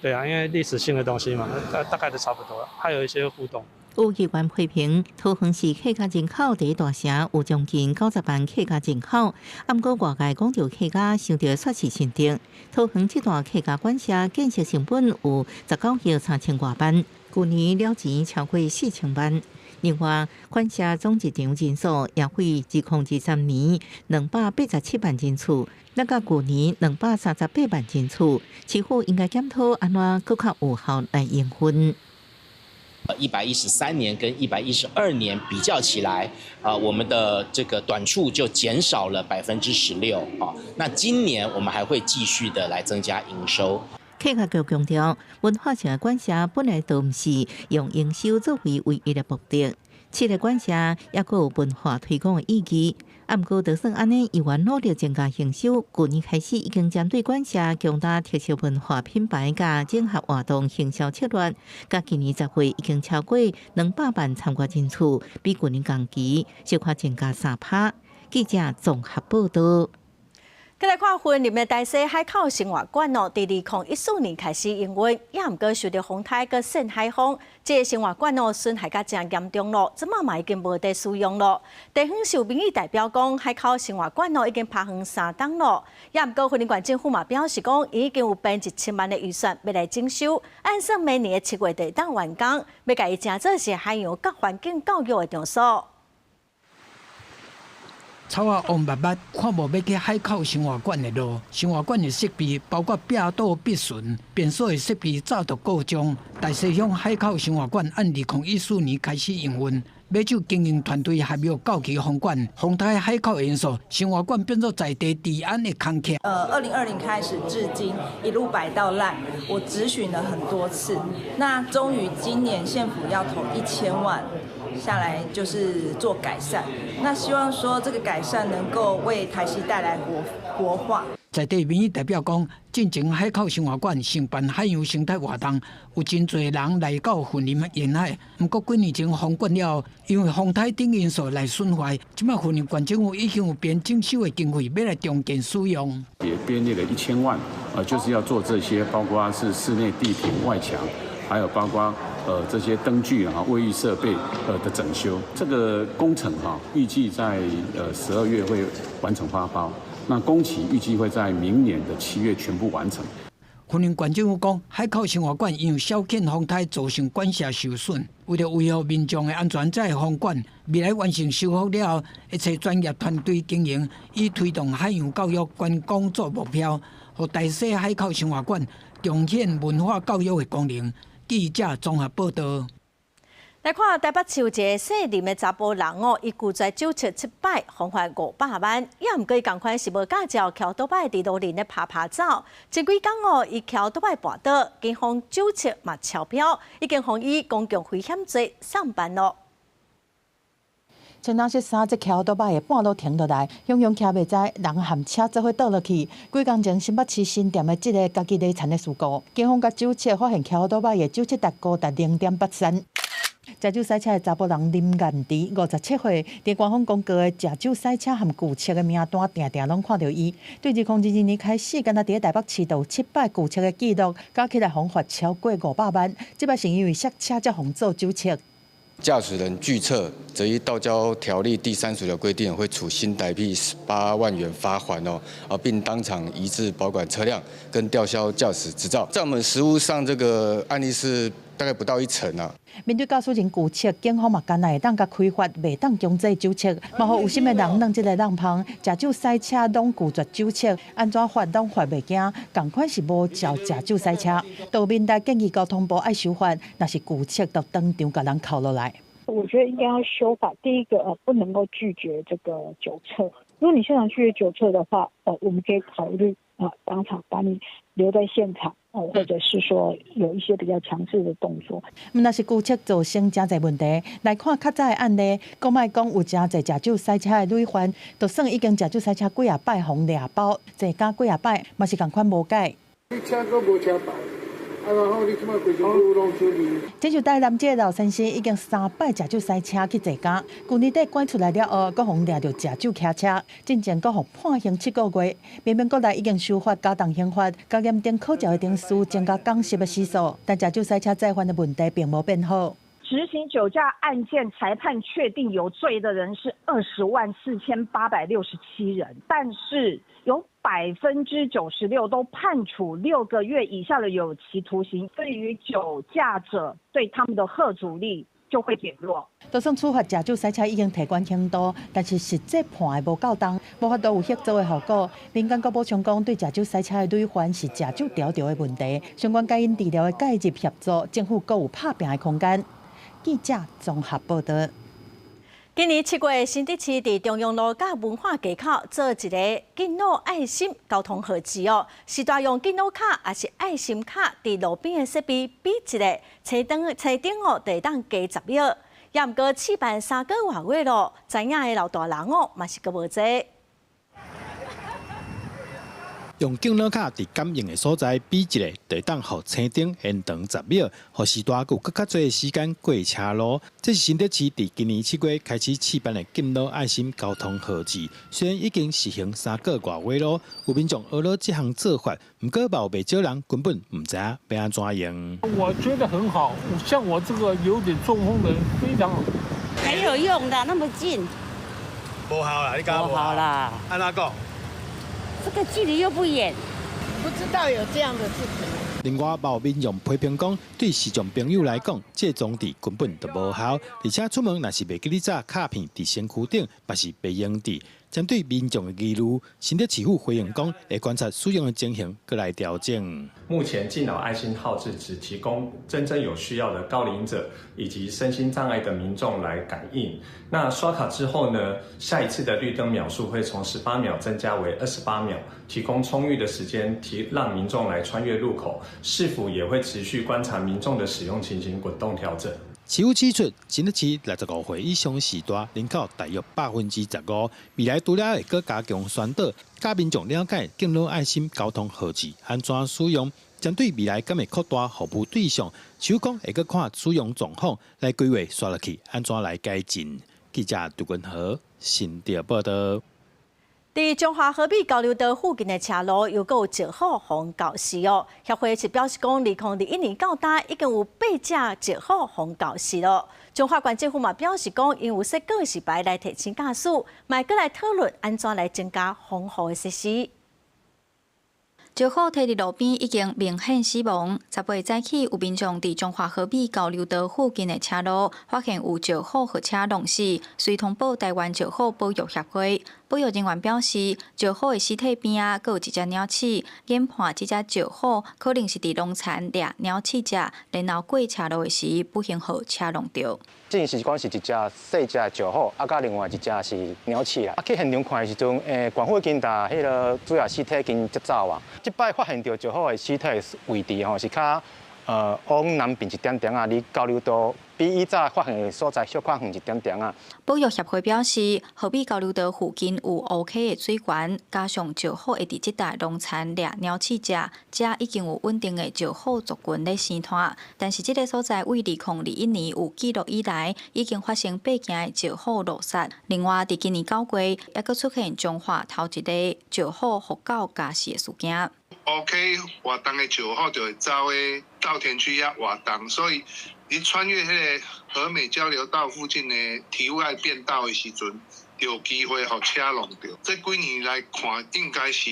对啊，因为历史性的东西嘛，大概都差不多，还有一些互动。有议员批评，桃园市客家人口第一大城有将近90万客家人口，毋过外界讲到客家，想到煞是新店。桃园这大客家馆舍建设成本有19亿3000多万，去年了钱超过4000万。另外，馆舍总入场人数也会2023年287万人次，那甲去年238万人次，市府应该检讨安怎更较有效来营运。113年跟112年比较起来，我们的这个短处就减少了16%啊。那今年我们还会继续的来增加营收。客家局强调，文化城的管辖本来都唔是用营收作为唯一的目的，市的管辖也佫有文化推广的意义。啊，不过就算安尼，依然努力增加营收。去年开始已经针对管辖强大特色文化品牌甲整合活动行销策略，甲今年10月已经超过200万参加人次，比去年同期小可增加3%。记者综合报道。再来看云林的大溪海口生活馆哦，伫2014年开始营运，也毋过受到风台佮盛海风，这个生活馆哦损害甲真严重咯，即马嘛已经无得使用咯。地方受民意代表讲，海口生活馆哦已经拍荒3档咯，也毋过云林县政府嘛表示讲，已经有编1000万的预算要来征收，按算明年的7月第当完工，要甲伊正做是海洋甲环境教育的场所。草啊黄密密，看无要去海口生活馆的路。生活馆的设备包括壁倒必顺，便所的设备早就告终。大西乡海口生活馆按2014年开始营运，买酒经营团队还没有到期封馆。风台海口的因素，生活馆变作在地治安的空客。2020开始至今一路摆到烂，我质询了很多次，那终于今年县府要投1000万。下来就是做改善，那希望说这个改善能够为台西带来活化。在地民意代表讲，进前海口生活馆承办海洋生态活动，有真侪人来到云林沿海。不过几年前封馆了，因为风台等因素来损坏，即马云林县政府已经有编征收的经费，要来重建使用。也编列了1000万，就是要做这些，包括是室内地坪外墙。还有包括这些灯具卫浴设备的整修，这个工程预计在12月会完成发包，那工期预计会在明年的7月全部完成。云林县政府讲，海口生活馆因为小犬风台造成管辖受损，为了维护民众的安全，才会封馆。未来完成修复了后，会找专业团队经营，以推动海洋教育观光做目标，和大溪海口生活馆彰显文化教育的功能。记者综合报道。来看台北市有一个姓林的查甫人哦，伊拒绝酒测7摆，罚款500万。也毋过伊共款是无驾照，骑倒摆伫路林咧爬走。前几工哦，伊骑倒摆跋倒，警方酒测嘛超标，已经予以公共危险罪上班咯。前3只骑倒摆的半路停落来，雄雄骑袂知，人含车做伙倒落去。几工前新北市新店的这个家己累残的事故，警方甲酒测发现骑倒摆的酒测值高达0.83。驾酒赛车的查甫人林彦迪，57岁，伫官方公告的驾酒赛车和拒测的名单，定定拢看到伊。对2022年开始，敢若伫台北市都有7摆拒测的记录，加起来罚款超过500万。这摆是因为刹车才防做酒测。驾驶人拒测，则依道交条例第30条规定，会处新台币18万元罚款并当场移至保管车辆，跟吊销驾驶执照。在我们实务上，这个案例是大概不到1成啊。面对驾驶人拒测，警方嘛干会当甲开罚，袂当强制酒测，嘛互有心的人弄即个人旁，驾酒赛车拢拒绝酒测，安怎罚拢罚袂惊，共款是无照驾酒赛车。道民代建议交通部爱修法，若是拒测，就当场甲人扣落来。我觉得应该要修法。第一个不能够拒绝这个酒测。如果你现场拒绝酒测的话，我们可以考虑当场把你留在现场，或者是说有一些比较强制的动作。若是拒测造成真侪问题，来看较早的案例，讲卖讲有真侪驾酒赛车的累犯，就算已经驾酒赛车几啊摆互掠包，坐加几啊摆，嘛是共款无改。你车都无车牌。这就台南这个老先生已经3摆驾酒赛车去坐驾，去年底关出来了后，搁互掠着驾酒骑车，进前搁互判刑7个月。明明国内已经修法加重刑罚，加严定考照的定数，增加讲习的时数，但驾酒赛车再犯的问题并无变好。执行酒驾案件裁判确定有罪的人是204867人，但是有96%都判处6个月以下的有期徒刑。对于酒驾者，对他们的吓阻力就会减弱。就算处罚驾酒赛车已经提悬刑度，但是实际判的无够重，无法度有协助的效果。民间阁补充讲，对驾酒赛车的累犯是驾酒调调的问题，相关甲因治疗的介入协助，政府阁有拍拼的空间。记者综合报道。今年7月，新竹市伫中央路甲文化街口做一个敬老爱心交通号志哦，是大用敬老卡也是爱心卡伫路边的设备比一个车顶哦，就会当加10秒。也毋过试办3个月咯，知影的老大人哦，嘛是个无济。用敬老卡伫感应的所在比一个，就当互车顶延长10秒，互时大有更较侪的时间过车路。这是新竹市伫今年7月开始试办的敬老爱心交通号志，虽然已经实行3个月咯，有民众学了这项做法，不过嘛有不少人根本唔知影要安怎用。我觉得很好，像我这个有点中风的人非常好。没有用的，那么近。不好啦，你讲不好啦。按哪讲？这个距离又不远，不知道有这样的事情。另外，有民众批评讲，对视障朋友来讲，这装置根本就无效，而且出门若是袂记你扎卡片伫身躯顶，嘛是袂用的。针对民众的疑虑，新竹市府回应讲，会观察使用的情形，再来调整。目前敬老爱心号志只提供真正有需要的高龄者以及身心障碍的民众来感应。那刷卡之后呢，下一次的绿灯秒数会从18秒增加为28秒，提供充裕的时间让民众来穿越路口。是否也会持续观察民众的使用情形，滚动调整。市府指出，新竹市65岁以上时代人口大约15%，未来除了会更加强宣导，甲民众了解敬老爱心交通号志安怎使用，针对未来敢会扩大服务对象，市府讲会搁看使用状况来规划刷落去安怎来改进。记者杜君和新竹报道。伫中华河滨交流道附近的车路又有石虎防教示哦，协会是表示讲，2021年到今已经有8只石虎防教示咯。中华县政府嘛表示讲，因有设个是牌来提醒驾驶，嘛搁来讨论安怎来增加防护的设施。石虎摕伫路边已经明显死亡。10月早起，有民众伫中华河滨交流道附近的车路发现有石虎货车弄死，遂通报台湾石虎保育协会。保育人员表示，石虎的尸体边啊，还有一只鸟鼠，研判这只石虎可能是伫农田掠鸟鼠食，然后过车路的时不幸互车弄着。这是讲是一只细只石虎，甲另外一只是鸟鼠啦。去现场看的时阵，官府已经把迄个主要尸体已经接走啊。即摆发现到石虎的尸体位置吼，是较往南边一点点啊，离交流道比以早发现的所在小可远一点点啊。保育协会表示，河滨交流道附近有乌溪的水源，加上石虎会伫即带农田掠鸟鼠食，遮已经有稳定的石虎族群咧生态。但是，即个所在为2021年有记录以来，已经发生8件的石虎落杀。另外，伫今年9月，也佫出现中华头一个石虎互狗加死的事件。OK， 活动的石虎就会走的稻田区遐活动，所以你穿越迄个和美交流道附近的体外变道的时阵，就有机会互车弄着。这几年来看，应该是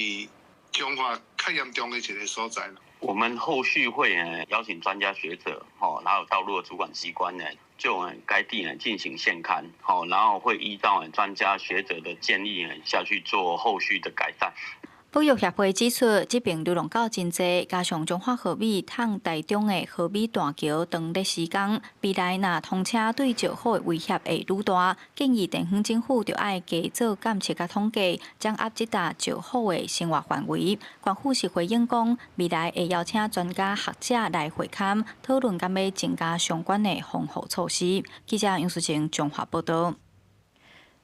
中华较严重的一个所在了。我们后续会邀请专家学者，然后道路的主管机关呢，就该地进行现勘，然后会依照专家学者的建议下去做后续的改善。保育协会指出，这边流浪狗真多，加上中华河滨趟台中的河滨大桥长咧施工，未来若通车对石虎的威胁会愈大，建议地方政府就要加做监测甲统计，掌握即搭石虎的生活范围。县府是回应讲，未来会邀请专家学者来会勘，讨论敢要增加相关的防护措施。记者杨淑晴综合报道。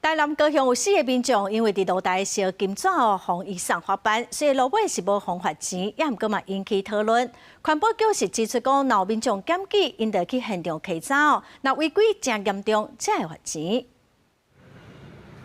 台南高雄有4个民众因为伫路台烧金纸互医生罚班，所以路尾是无罚罚钱，也毋过嘛引起讨论。环保局是指出讲，若有民众检举，因得去现场稽查，若违规真严重，才会罚钱。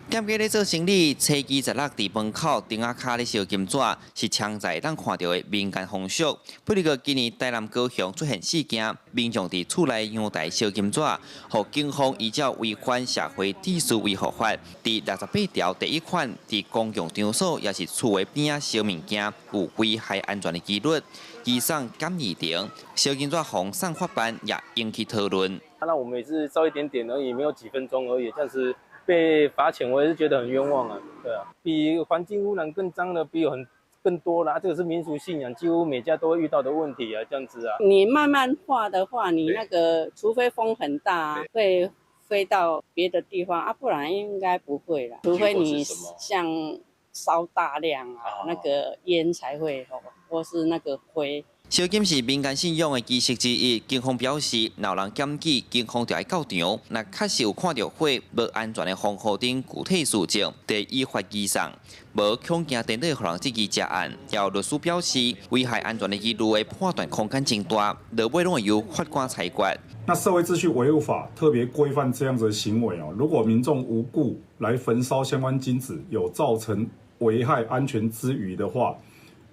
检举咧做生理，车机16伫门口顶仔卡咧烧金纸，是常在咱看到的民间风俗。不过今年台南高雄出现事件，民众伫厝内阳台烧金纸，互警方依照违反社会秩序维护法第68条第1款，伫公共场所也是厝围边仔烧物件，有危害安全的几率。以上检议庭烧金纸红上法办也引起讨论。那我们也是烧一点点而已，没有几分钟而已，这样子。被罚钱，我也是觉得很冤枉啊，对啊，比环境污染更脏的，比有更多啦。这个是民俗信仰，几乎每家都会遇到的问题啊，这样子啊。你慢慢画的话，你那个除非风很大，会飞到别的地方啊，不然应该不会啦。除非你像烧大量啊，那个烟才会或是那个灰。小金是民间信仰的仪式之一，警方表示，若有人检举，警方就要到场。若确实有看到火无安全的防护等具体事情，得依法移送。无恐惊颠倒，让人质疑假案。有律师表示，危害安全的记录的判断空间真大，落尾拢会由法官裁决。那社会秩序维护法特别规范这样子的行为哦，如果民众无故来焚烧相关金子，有造成危害安全之余的话，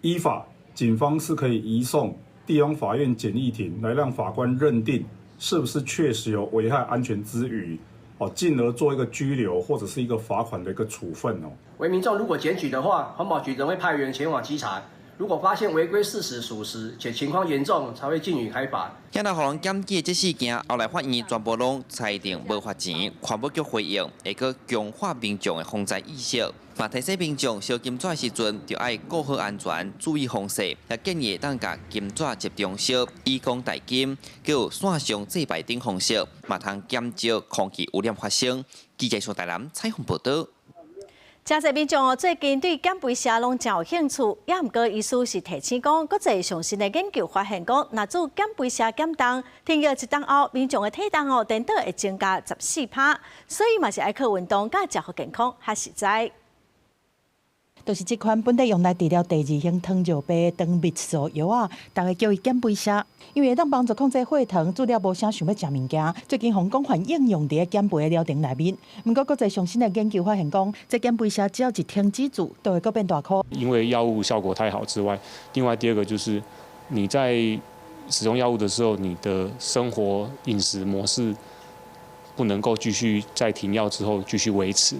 依法警方是可以移送地方法院简易庭来让法官认定是不是确实有危害安全之余，进而做一个拘留或者是一个罚款的一个处分哦。为民众如果检举的话，环保局仍会派员前往稽查。如果发现违规事实属实且情况严重，才会逕予开罚。今日互人检举这事件，后来法院全部拢裁定无罚钱，环保局回应会去强化民众的防灾意识，嘛提醒民众烧金纸的时阵，就要顾好安全，注意风势，也建议当甲金纸集中烧，以供代金，还有线上祭拜等方式，嘛通减少空气污染发生。记者苏台南采访报道。真侪民众最近对减肥社拢真有兴趣，也毋过意思是提醒讲，国际上新的研究发现讲，若做减肥社减重，停药一档后，民众的体重颠倒会增加14%，所以嘛是爱靠运动，甲食好健康较实在。就是这款本地用来治疗第二型糖尿病的糖蜜素药啊，大家叫伊减肥社，因为会当帮助控制血糖，治疗无啥想要食物件。最近红广泛应用伫减肥的疗程内面。不过，国际上新的研究发现讲，这减肥社只要一停止住，都会搁变大颗。因为药物效果太好之外，另外第二个就是你在使用药物的时候，你的生活饮食模式不能够继续在停药之后继续维持。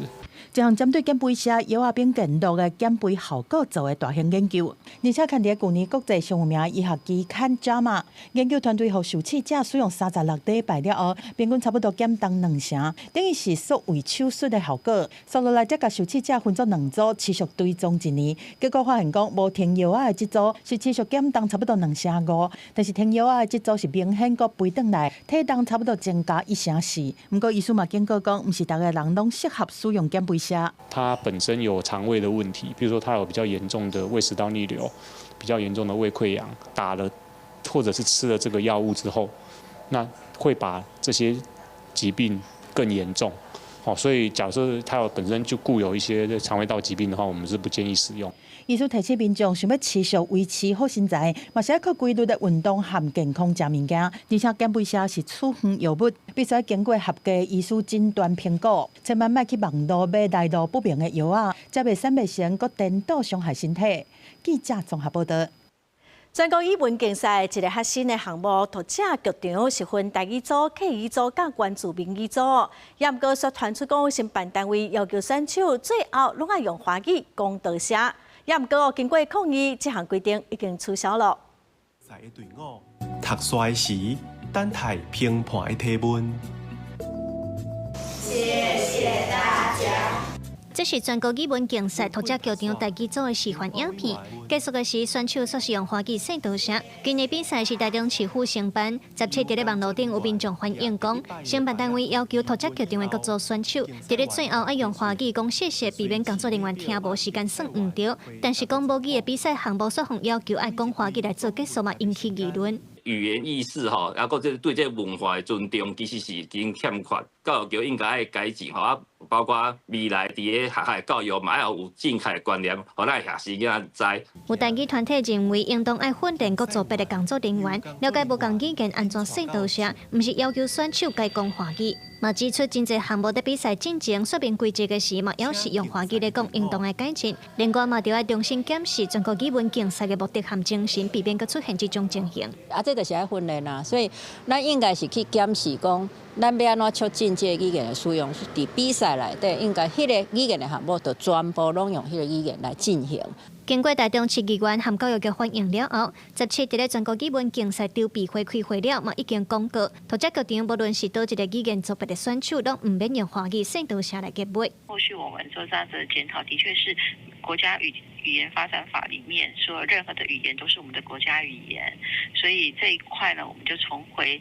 这项针对减肥社药啊并健录的减肥效果做的大型研究，而且看伫去年国际上有名医学期刊《JAMA》研究团队互受试者使用36礼拜了后，平均差不多减重2成，等于是缩胃手术的效果。接落来，再甲受试者分作2组，持续追踪1年，结果发现讲无停药啊的这组是持续减重差不多2成5，但是停药啊的这组是明显搁肥转来，体重差不多增加1成4。不过医师嘛警告讲，毋是大家人拢适合使用减肥社。它本身有肠胃的问题，比如说它有比较严重的胃食道逆流、比较严重的胃溃疡，打了或者是吃了这个药物之后，那会把这些疾病更严重。所以假设它本身就固有一些肠胃道疾病的话，我们是不建议使用。医师提醒民众，想要持续维持好身材，嘛是要靠规律的运动和健康食物件。而且减肥社是处方药物，必须要经过合格医师诊断评估，千万莫去网络买来路不明的药啊，才袂产生搁颠倒伤害身体。记者综合报道。全国语文竞赛一个核心的项目，读者剧场是分台语组、客语组、甲原住民语组。也毋过，说传出讲承办单位要求选手最后拢要用华语讲多谢。也毋过，经过抗议，这项规定已经取消了。赛的队伍读书时，等待评判的提问。谢谢大家。这是全国语文竞赛读者剧场台语组的示范影片。结束的时，选手说是用华语说多谢。今年比赛是台中市府承办，17伫咧网络顶有民众反映讲，承办单位要求读者剧场的各组选手伫咧最后要用华语讲谢谢，避免工作人员听无时间算唔对。但是讲母语的比赛项目说互要求爱讲华语来做结束嘛，引起议论。语言意识吼，还有对这文化的尊重，其实是已经欠缺。教育局应该爱改进吼，啊，包括未来伫咧学校教育嘛，要有正确的观念，互咱下时囝知。有台语团体认为，应当爱训练各组别的工作人员，了解无共语言安怎说多谢，毋是要求选手该讲华语。嘛指出，真侪项目在比赛进前说明规则的时，嘛要是用华语来讲，应当爱改进。另外嘛，就要重新检视全国语文竞赛的目的和精神，避免佮出现这种情形。这就是爱训练啊，所以咱应该是去检视讲，咱要安怎促进这个语言的使用。伫比赛内底，应该迄个语言的项目，就全部拢用迄个语言来进行。经过台中市议员和教育局反映了后，17伫咧全国语文竞赛筹备会开会了，嘛已经公告，读者剧场无论是倒一个语言组别的选手，拢唔免用华语说多谢来结尾。后续我们做这样子的检讨，的确是国家语语言发展法里面说，任何的语言都是我们的国家语言，所以这一块呢，我们就重回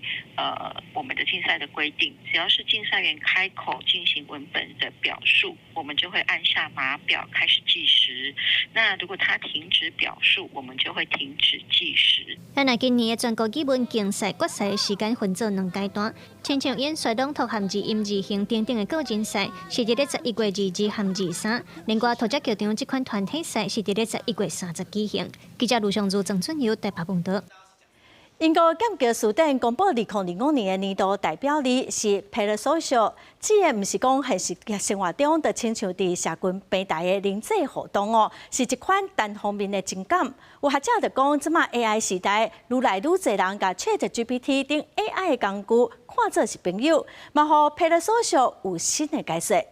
我们的竞赛的规定，只要是竞赛员开口进行文本的表述，我们就会按下码表开始计时。那如果他停止表述，我们就会停止计时。咱今年的全国语文竞赛决赛的时间分做2阶段，亲像演说朗读含字、音字形等等的个人赛，是伫咧11月22含23；另外土家球场这款团体赛是伫咧11月30举行。记者卢尚如、郑春友台北报道。英国检察书展公布2025年的年度代表例是 Parasocial， 指的唔是讲现实生活中就亲像伫社群平台的人际互动哦，是一款单方面的情感。有学者就讲，即马 AI 时代，愈来愈侪人甲 ChatGPT 等 AI 的工具看作是朋友，嘛互 Parasocial 有新的解释。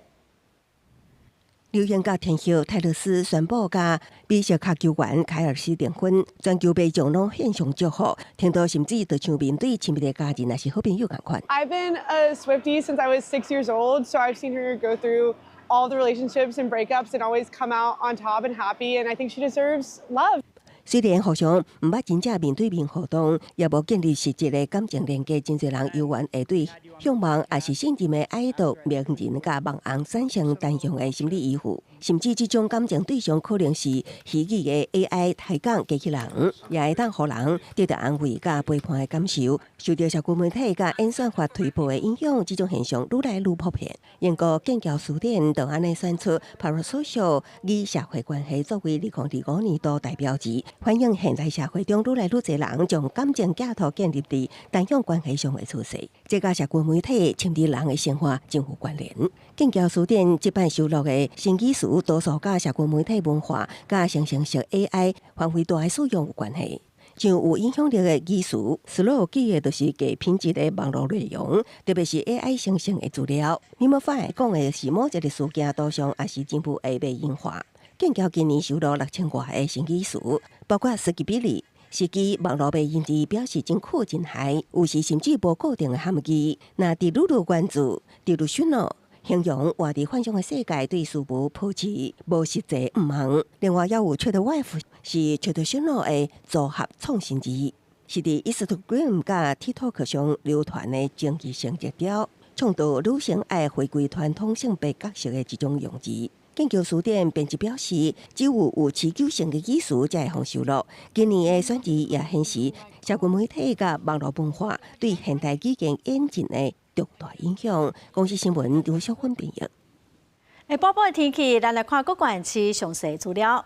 流行家天后泰勒斯宣布甲美式卡球员凯尔斯订婚，全球被众拢献上祝福，听到甚至就像面对亲密的家人，也是好朋友共款。I've been a Swiftie since I was 6 years old, so I've seen her go through all the relationships and breakups and always come out on top and happy, and I think she deserves love. 虽然互相毋捌真正面对面互动，也无建立实质的感情连接，真侪人犹原会对向往也是信任的爱豆名人甲网红产生单向的心理依附，甚至这种感情对象可能是虚拟的 AI 抬杠机器人，也会当互人得到安慰甲陪伴的感受。受到社群媒体甲演算法推播的影响，这种现象愈来愈普遍。英国剑桥书店就安尼选出 Parasocial 以社会关系作为2025年度代表之。反映现代社会中愈来愈侪人将感情寄托建立伫单向关系上的趋势，这甲社群媒体深入人的生活真有关联。剑桥书店这摆收录的新语词，多数甲社群媒体文化、甲生成式 AI 范围大的使用有关系。像有影响力的语词 ，slow 记的就是低品质的网络内容，特别是 AI 生成的资料。你们反而讲的是某一个事件图像，也是进步会被演化。剑桥今年收录6000多个新语词，包括Skibbly，是指网络被因字表示真酷真嗨，有时甚至无固定的含义。那伫愈愈关注，delusional形容活伫幻想的世界，对事物抱持无实际毋茫。另外，也有 Chatwife 是 traditional 的组合创新之一，是伫 Instagram 甲 TikTok 上流传的争议性热调，倡导女性爱回归传统性别角色的一种用字。剑桥书店编辑表示，只有持久性的语词才会互收录。今年的选题也显示，社群媒体甲网络文化对现代语言演进的重大影响。公司新闻刘小芬编译。播报的天气，咱来看各县市详细资料。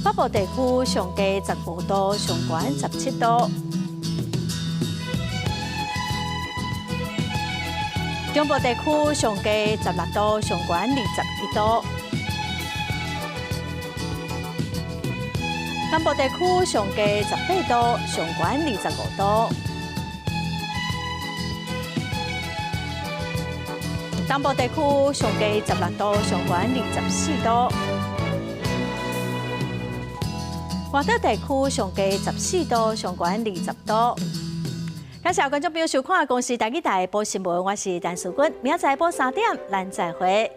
北部地区上低15度，上悬17度。中部地区上低16度，上悬21度；南部地区上低18度，上悬25度；东部地区上低16度，上悬24度；华岛地区上低14度，上悬20度。感谢观众朋友收看《公视台语台播新闻》，我是陈淑君，明仔载播3点，咱再会。